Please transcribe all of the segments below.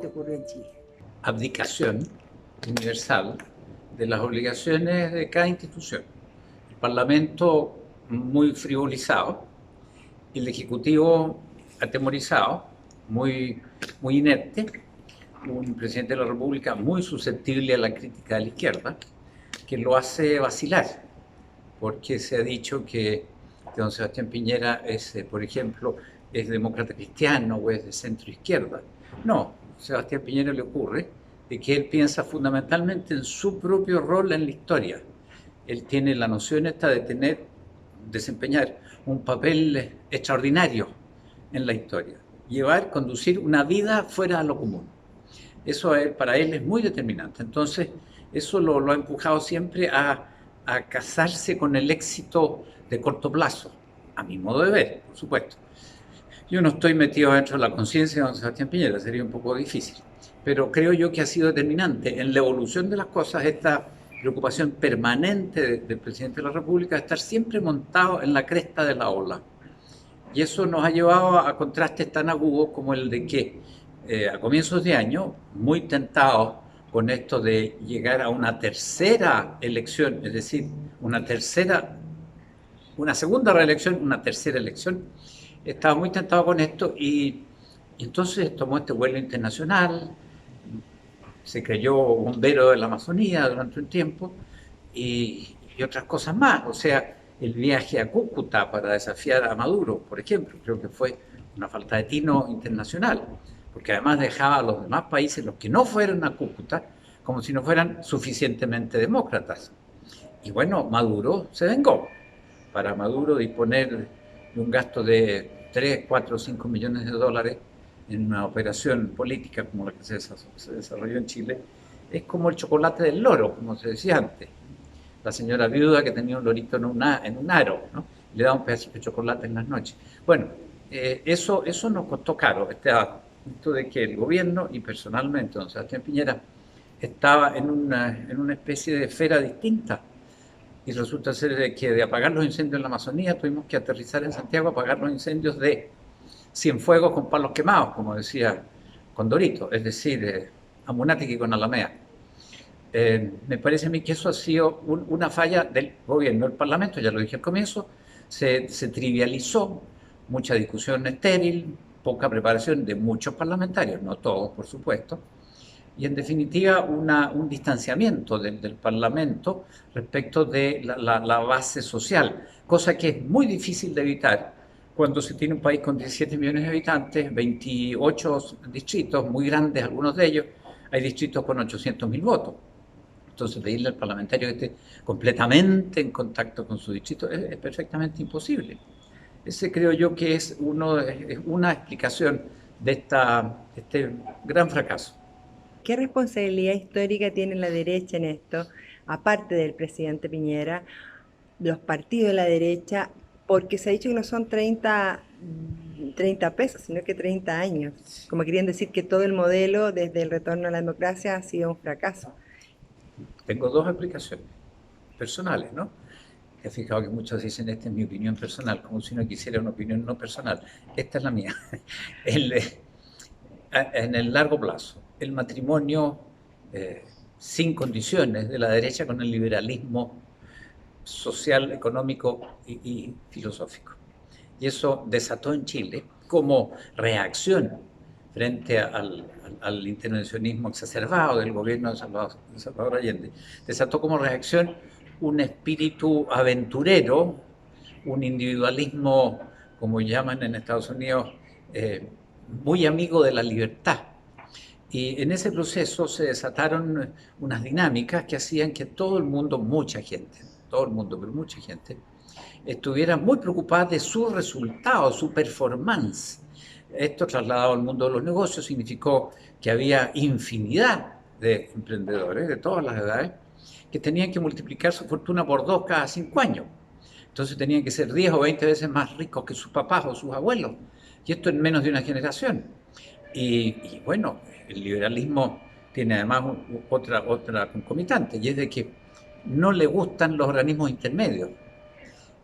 realmente ocurrió en Chile. Abdicación universal de las obligaciones de cada institución. El Parlamento muy frivolizado, el Ejecutivo atemorizado, muy inerte, un presidente de la República muy susceptible a la crítica de la izquierda, que lo hace vacilar, porque se ha dicho que don Sebastián Piñera es, por ejemplo, es demócrata cristiano o es de centro izquierda. No, a Sebastián Piñera le ocurre de que él piensa fundamentalmente en su propio rol en la historia. Él tiene la noción esta de desempeñar un papel extraordinario en la historia, conducir una vida fuera de lo común. Eso para él es muy determinante. Entonces, eso lo ha empujado siempre a casarse con el éxito de corto plazo, a mi modo de ver, por supuesto. Yo no estoy metido dentro de la conciencia de don Sebastián Piñera, sería un poco difícil, pero creo yo que ha sido determinante en la evolución de las cosas esta preocupación permanente del presidente de la República de estar siempre montado en la cresta de la ola. Y eso nos ha llevado a contrastes tan agudos como el de que a comienzos de año, muy tentados con esto de llegar a una tercera elección, es decir, una segunda reelección, una tercera elección, estaba muy tentado con esto y entonces tomó este vuelo internacional, se creyó bombero de la Amazonía durante un tiempo y otras cosas más. O sea, el viaje a Cúcuta para desafiar a Maduro, por ejemplo, creo que fue una falta de tino internacional, porque además dejaba a los demás países, los que no fueran a Cúcuta, como si no fueran suficientemente demócratas. Y bueno, Maduro se vengó. Para Maduro disponer de un gasto de 3, 4, 5 millones de dólares en una operación política como la que se desarrolló en Chile, es como el chocolate del loro, como se decía antes. La señora viuda que tenía un lorito en un aro, ¿no? Le daba un pedacito de chocolate en las noches. Bueno, eso nos costó caro, esto de que el gobierno y personalmente don Sebastián Piñera estaba en una especie de esfera distinta. Y resulta ser que de apagar los incendios en la Amazonía tuvimos que aterrizar en Santiago a apagar los incendios de Cienfuegos con palos quemados, como decía Condorito, es decir, Amunátegui con Alamea. Me parece a mí que eso ha sido una falla del gobierno. El Parlamento, ya lo dije al comienzo, se trivializó, mucha discusión estéril, poca preparación de muchos parlamentarios, no todos, por supuesto, y en definitiva un distanciamiento del Parlamento respecto de la base social, cosa que es muy difícil de evitar cuando se tiene un país con 17 millones de habitantes, 28 distritos, muy grandes algunos de ellos, hay distritos con 800.000 votos. Entonces pedirle al parlamentario que esté completamente en contacto con su distrito es perfectamente imposible. Ese creo yo que es una explicación de este gran fracaso. ¿Qué responsabilidad histórica tiene la derecha en esto, aparte del presidente Piñera, los partidos de la derecha? Porque se ha dicho que no son 30 pesos, sino que 30 años. Como querían decir que todo el modelo desde el retorno a la democracia ha sido un fracaso. Tengo dos explicaciones personales, ¿no? Te has fijado que muchos dicen, esta es mi opinión personal, como si uno quisiera una opinión no personal. Esta es la mía. En el largo plazo, el matrimonio sin condiciones de la derecha con el liberalismo social, económico y filosófico. Y eso desató en Chile como reacción frente al intervencionismo exacerbado del gobierno de Salvador Allende, desató como reacción un espíritu aventurero, un individualismo, como llaman en Estados Unidos, muy amigo de la libertad. Y en ese proceso se desataron unas dinámicas que hacían que todo el mundo, mucha gente, todo el mundo, pero mucha gente, estuviera muy preocupada de su resultado, su performance. Esto trasladado al mundo de los negocios significó que había infinidad de emprendedores de todas las edades que tenían que multiplicar su fortuna por 2 cada 5 años. Entonces tenían que ser 10 o 20 veces más ricos que sus papás o sus abuelos. Y esto en menos de una generación. Y bueno, el liberalismo tiene además otra concomitante, y es de que no le gustan los organismos intermedios,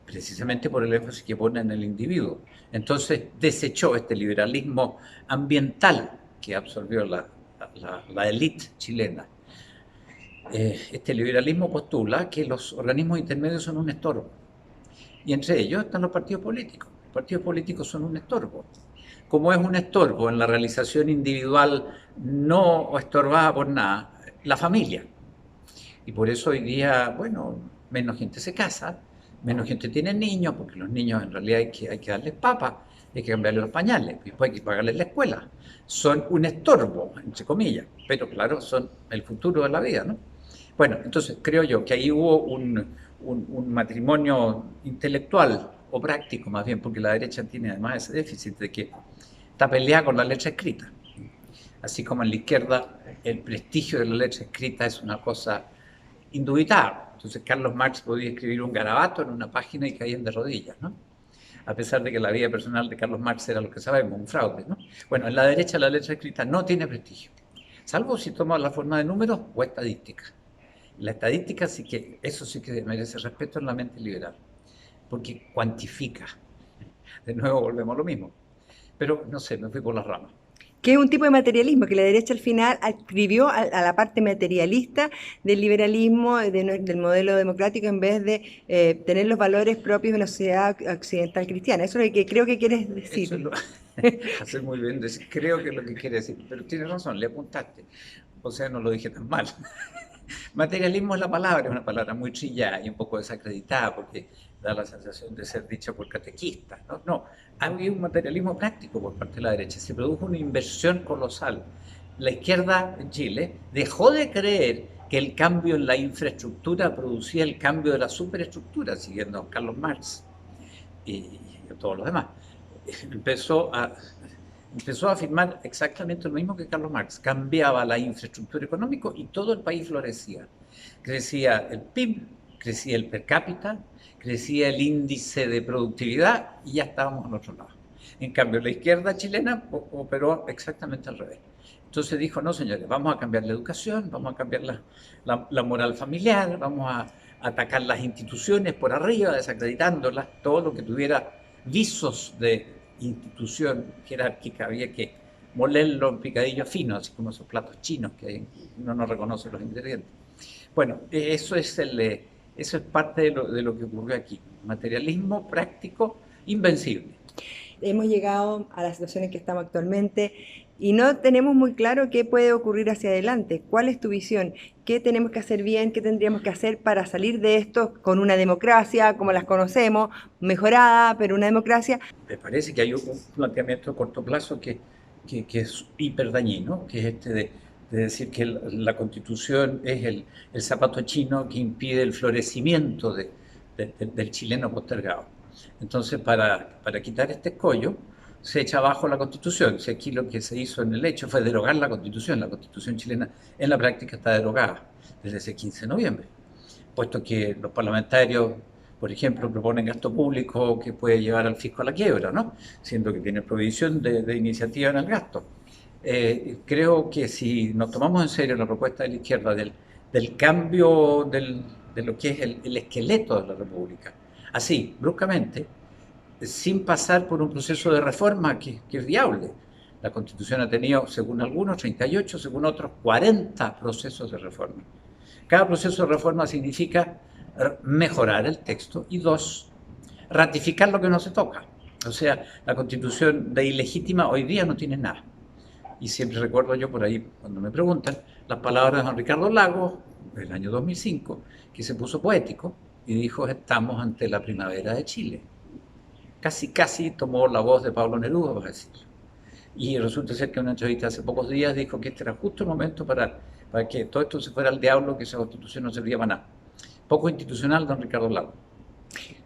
precisamente por el énfasis que pone en el individuo. Entonces desechó este liberalismo ambiental que absorbió la élite chilena. Este liberalismo postula que los organismos intermedios son un estorbo. Y entre ellos están los partidos políticos. Los partidos políticos son un estorbo. Como es un estorbo en la realización individual no estorbada por nada, la familia. Y por eso hoy día, bueno, menos gente se casa, menos gente tiene niños, porque los niños en realidad hay que darles papas, hay que cambiarles los pañales, después hay que pagarles la escuela. Son un estorbo, entre comillas, pero claro, son el futuro de la vida, ¿no? Bueno, entonces creo yo que ahí hubo un matrimonio intelectual o práctico más bien, porque la derecha tiene además ese déficit de que está peleada con la letra escrita. Así como en la izquierda el prestigio de la letra escrita es una cosa indubitada. Entonces Carlos Marx podía escribir un garabato en una página y caían de rodillas, ¿no? A pesar de que la vida personal de Carlos Marx era lo que sabemos, un fraude, ¿no? Bueno, en la derecha la letra escrita no tiene prestigio, salvo si toma la forma de números o estadística. La estadística sí que, eso sí que merece respeto en la mente liberal, porque cuantifica. De nuevo volvemos a lo mismo. Pero no sé, me fui por las ramas. Que es un tipo de materialismo, que la derecha al final adscribió a la parte materialista del liberalismo, del modelo democrático, en vez de tener los valores propios de una sociedad occidental cristiana. Eso es lo que creo que quieres decir. Eso es lo, hace muy bien decir, creo que es lo que quiere decir, pero tienes razón, le apuntaste. O sea, no lo dije tan mal. Materialismo es la palabra, es una palabra muy trillada y un poco desacreditada porque da la sensación de ser dicha por catequistas. No, no, ha habido un materialismo práctico por parte de la derecha, se produjo una inversión colosal. La izquierda en Chile dejó de creer que el cambio en la infraestructura producía el cambio de la superestructura, siguiendo a Carlos Marx y a todos los demás. Empezó a afirmar exactamente lo mismo que Carlos Marx. Cambiaba la infraestructura económica y todo el país florecía. Crecía el PIB, crecía el per cápita, crecía el índice de productividad y ya estábamos al otro lado. En cambio, la izquierda chilena operó exactamente al revés. Entonces dijo, no señores, vamos a cambiar la educación, vamos a cambiar la moral familiar, vamos a atacar las instituciones por arriba, desacreditándolas, todo lo que tuviera visos de institución jerárquica había que molerlo en picadillo fino, así como esos platos chinos que uno no reconoce los ingredientes. Bueno, eso es parte de lo que ocurrió aquí. Materialismo práctico invencible. Hemos llegado a la situación en que estamos actualmente y no tenemos muy claro qué puede ocurrir hacia adelante. ¿Cuál es tu visión? ¿Qué tenemos que hacer bien? ¿Qué tendríamos que hacer para salir de esto con una democracia como las conocemos, mejorada, pero una democracia? Me parece que hay un planteamiento a corto plazo que es hiper dañino, que es este de decir que la Constitución es el zapato chino que impide el florecimiento del chileno postergado. Entonces, para quitar este escollo, se echa abajo la Constitución. Si aquí lo que se hizo en el hecho fue derogar la Constitución chilena en la práctica está derogada desde ese 15 de noviembre, puesto que los parlamentarios, por ejemplo, proponen gasto público que puede llevar al fisco a la quiebra, ¿no? Siendo que tiene prohibición de iniciativa en el gasto. Creo que si nos tomamos en serio la propuesta de la izquierda del cambio de lo que es el esqueleto de la República, así, bruscamente, sin pasar por un proceso de reforma que es viable. La Constitución ha tenido, según algunos, 38, según otros, 40 procesos de reforma. Cada proceso de reforma significa mejorar el texto y dos, ratificar lo que no se toca. O sea, la Constitución de ilegítima hoy día no tiene nada. Y siempre recuerdo yo por ahí, cuando me preguntan, las palabras de don Ricardo Lagos, del año 2005, que se puso poético y dijo, estamos ante la primavera de Chile. Casi tomó la voz de Pablo Neruda para decirlo. Y resulta ser que en una entrevista hace pocos días dijo que este era justo el momento para que todo esto se fuera al diablo, que esa Constitución no servía para nada. Poco institucional, don Ricardo Lagos.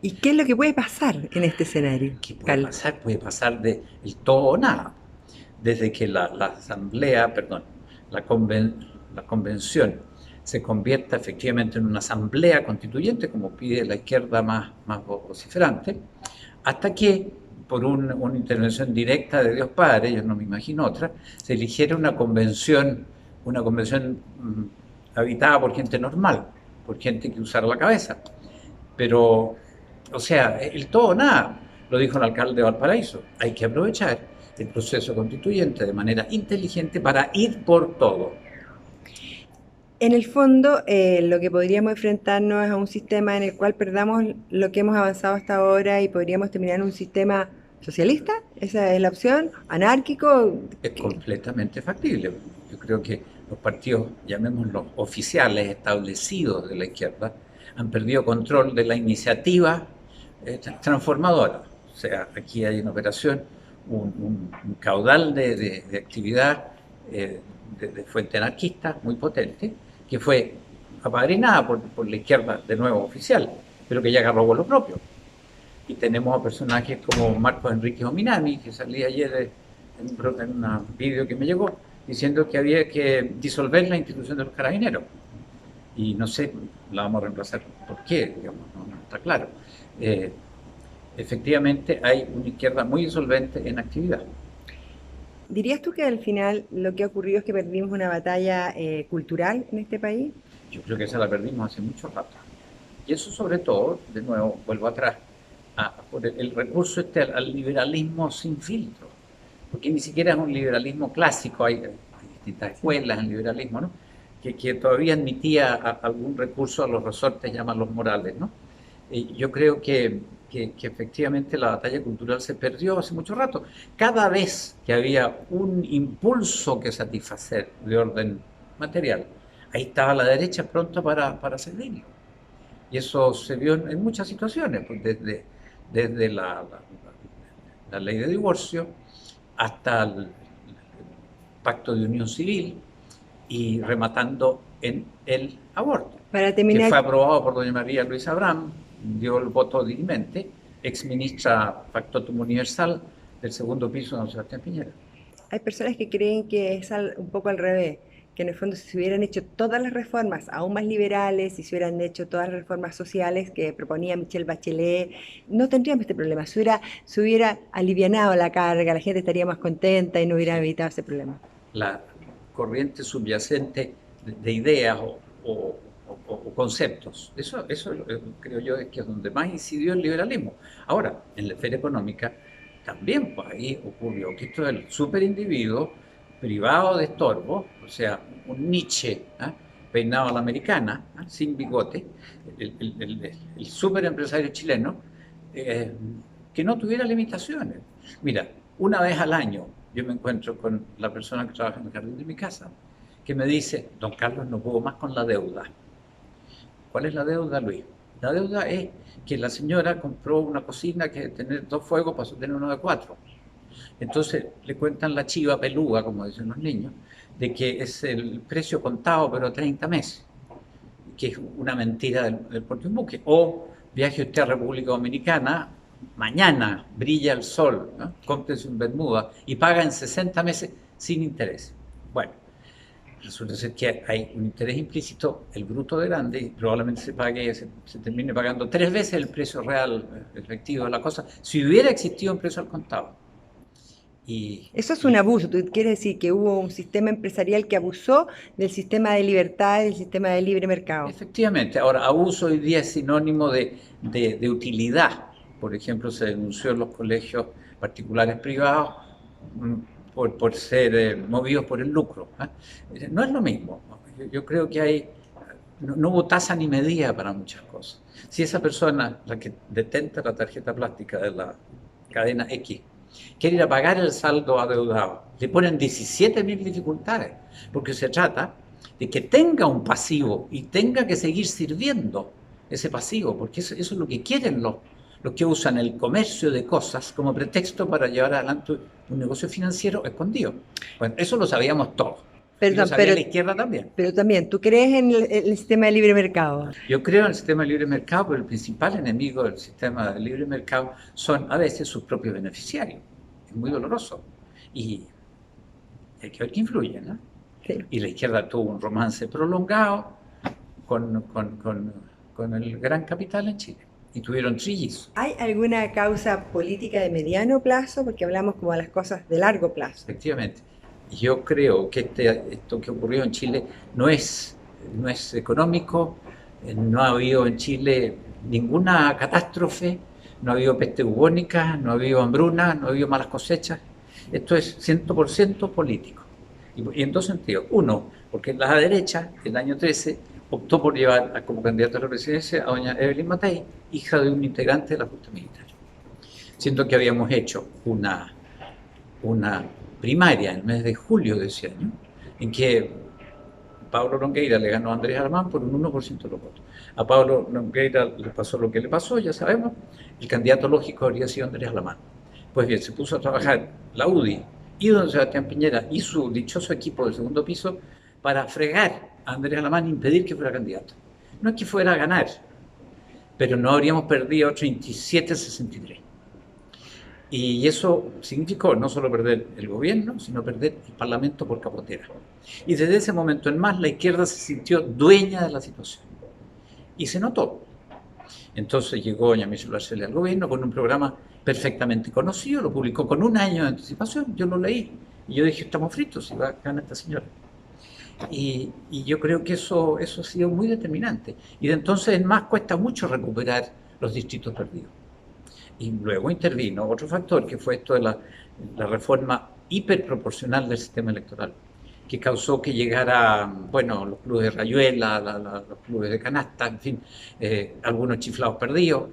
¿Y qué es lo que puede pasar en este escenario? ¿Qué puede pasar? Puede pasar del todo o nada. Desde que la asamblea, perdón, la convención se convierta efectivamente en una asamblea constituyente, como pide la izquierda más vociferante, hasta que, por una intervención directa de Dios Padre, yo no me imagino otra, se eligiera una convención habitada por gente normal, por gente que usara la cabeza. Pero, o sea, el todo o nada, lo dijo el alcalde de Valparaíso, hay que aprovechar el proceso constituyente de manera inteligente para ir por todo. En el fondo, lo que podríamos enfrentarnos es a un sistema en el cual perdamos lo que hemos avanzado hasta ahora y podríamos terminar en un sistema socialista. Esa es la opción, anárquico. Es completamente factible. Yo creo que los partidos, llamémoslos oficiales, establecidos de la izquierda, han perdido control de la iniciativa transformadora. O sea, aquí hay una operación, un caudal de actividad de fuente anarquista muy potente, que fue apadrinada por la izquierda, de nuevo oficial, pero que ya agarró vuelo propio. Y tenemos a personajes como Marcos Enrique Ominami, que salía ayer en un vídeo que me llegó, diciendo que había que disolver la institución de los carabineros. Y no sé, la vamos a reemplazar. ¿Por qué? Digamos, no está claro. Efectivamente, hay una izquierda muy insolvente en actividad. ¿Dirías tú que al final lo que ha ocurrido es que perdimos una batalla cultural en este país? Yo creo que esa la perdimos hace mucho rato. Y eso sobre todo, de nuevo, vuelvo atrás, por el recurso al liberalismo sin filtro. Porque ni siquiera es un liberalismo clásico, hay distintas escuelas en liberalismo, ¿no? Que todavía admitía algún recurso a los resortes, llaman los morales, ¿no? Yo creo que efectivamente la batalla cultural se perdió hace mucho rato. Cada vez que había un impulso que satisfacer de orden material, ahí estaba la derecha pronta para seguirlo. Y eso se vio en muchas situaciones, pues desde la ley de divorcio hasta el pacto de unión civil y rematando en el aborto, Para que fue terminar, aprobado por doña María Luisa Abraham, dio el voto dirimente, exministra Factotum Universal del segundo piso de don Sebastián Piñera. hay personas que creen que es un poco al revés, que en el fondo si se hubieran hecho todas las reformas aún más liberales, si se hubieran hecho todas las reformas sociales que proponía Michelle Bachelet, no tendríamos este problema. Se hubiera alivianado la carga, la gente estaría más contenta y no hubiera Sí. evitado ese problema. La corriente subyacente de ideas o conceptos. Eso creo yo es que es donde más incidió el liberalismo. Ahora, en la esfera económica también pues, ahí ocurrió que esto del superindividuo privado de estorbo, o sea, un Nietzsche peinado a la americana, sin bigote, el superempresario chileno, que no tuviera limitaciones. Mira, una vez al año yo me encuentro con la persona que trabaja en el jardín de mi casa, que me dice, don Carlos, no puedo más con la deuda. ¿Cuál es la deuda, Luis? La deuda es que la señora compró una cocina que tener 2 fuegos pasó a tener uno de 4. Entonces le cuentan la chiva peluda, como dicen los niños, de que es el precio contado, pero a 30 meses, que es una mentira del porte de un buque. O viaje usted a República Dominicana, mañana brilla el sol, ¿no? Cómprese un Bermuda y paga en 60 meses sin interés. Bueno, resulta ser que hay un interés implícito, el bruto de grande, y probablemente se termine pagando 3 veces el precio real efectivo de la cosa, si hubiera existido un precio al contado. Eso es un abuso. ¿Tú quieres decir que hubo un sistema empresarial que abusó del sistema de libertad, del sistema de libre mercado? Efectivamente. Ahora, abuso hoy día es sinónimo de utilidad. Por ejemplo, se denunció en los colegios particulares privados por ser movidos por el lucro. No es lo mismo. Yo creo que no hubo tasa ni medida para muchas cosas. Si esa persona, la que detenta la tarjeta plástica de la cadena X, quiere ir a pagar el saldo adeudado, le ponen 17.000 dificultades, porque se trata de que tenga un pasivo y tenga que seguir sirviendo ese pasivo, porque eso es lo que quieren los que usan el comercio de cosas como pretexto para llevar adelante un negocio financiero escondido. Bueno, eso lo sabíamos todos. Y lo Perdón, sabía la izquierda también. pero también, ¿tú crees en el sistema de libre mercado? Yo creo en el sistema de libre mercado, pero el principal enemigo del sistema de libre mercado son a veces sus propios beneficiarios. Es muy doloroso. Y hay que ver qué influye, ¿no? Sí. Y la izquierda tuvo un romance prolongado con el gran capital en Chile. Y tuvieron trillizos. ¿Hay alguna causa política de mediano plazo? Porque hablamos como de las cosas de largo plazo. Efectivamente. Yo creo que esto que ocurrió en Chile no es económico, no ha habido en Chile ninguna catástrofe, no ha habido peste bubónica, no ha habido hambruna, no ha habido malas cosechas. Esto es 100% político. Y en dos sentidos. Uno, porque la derecha, en el año 13, optó por llevar como candidata a la presidencia a doña Evelyn Matei, hija de un integrante de la Junta Militar. Siento que habíamos hecho una primaria en el mes de julio de ese año, en que Pablo Longueira le ganó a Andrés Alamán por un 1% de los votos. A Pablo Longueira le pasó lo que le pasó, ya sabemos, el candidato lógico habría sido Andrés Alamán. Pues bien, se puso a trabajar la UDI y don Sebastián Piñera y su dichoso equipo del segundo piso para fregar a Andrés Alamán e impedir que fuera candidato. No es que fuera a ganar, pero no habríamos perdido 37-63. Y eso significó no solo perder el gobierno, sino perder el Parlamento por capotera. Y desde ese momento en más, la izquierda se sintió dueña de la situación. Y se notó. Entonces llegó doña Michelle Bachelet al gobierno con un programa perfectamente conocido, lo publicó con un año de anticipación, yo lo leí. Y yo dije, estamos fritos, si va a ganar esta señora. Y yo creo que eso ha sido muy determinante. Y de entonces en más cuesta mucho recuperar los distritos perdidos. Y luego intervino otro factor, que fue esto de la reforma hiperproporcional del sistema electoral, que causó que llegara, bueno, los clubes de rayuela, los clubes de canasta, en fin, algunos chiflados perdidos,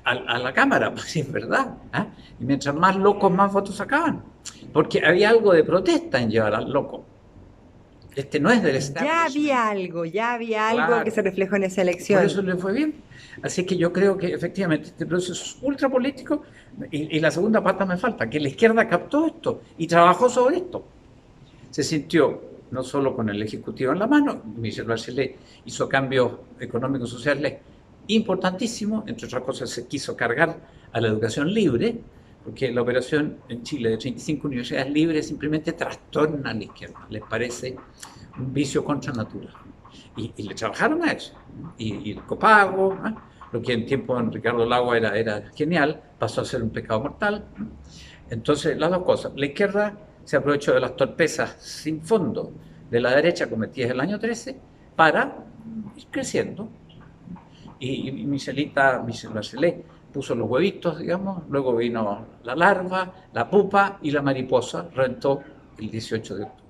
a la Cámara, pues sí, es verdad. ¿Eh? Y mientras más locos, más votos sacaban, porque había algo de protesta en llevar al loco. Este no es del establishment. Ya había algo Claro. que se reflejó en esa Por elección. eso le fue bien. Así que yo creo que efectivamente este proceso es ultra político y la segunda pata me falta, que la izquierda captó esto y trabajó sobre esto. Se sintió no solo con el Ejecutivo en la mano, Michelle Bachelet hizo cambios económicos y sociales importantísimos, entre otras cosas se quiso cargar a la educación libre, porque la operación en Chile de 35 universidades libres simplemente trastorna a la izquierda, les parece un vicio contra natura. Y le trabajaron a eso. Y el copago, ¿eh? Lo que en tiempo de Ricardo Lagos era genial, pasó a ser un pecado mortal. Entonces, las dos cosas. La izquierda se aprovechó de las torpezas sin fondo de la derecha cometidas en el año 13 para ir creciendo. Y Michelle Bachelet puso los huevitos, digamos, luego vino la larva, la pupa y la mariposa reventó el 18 de octubre.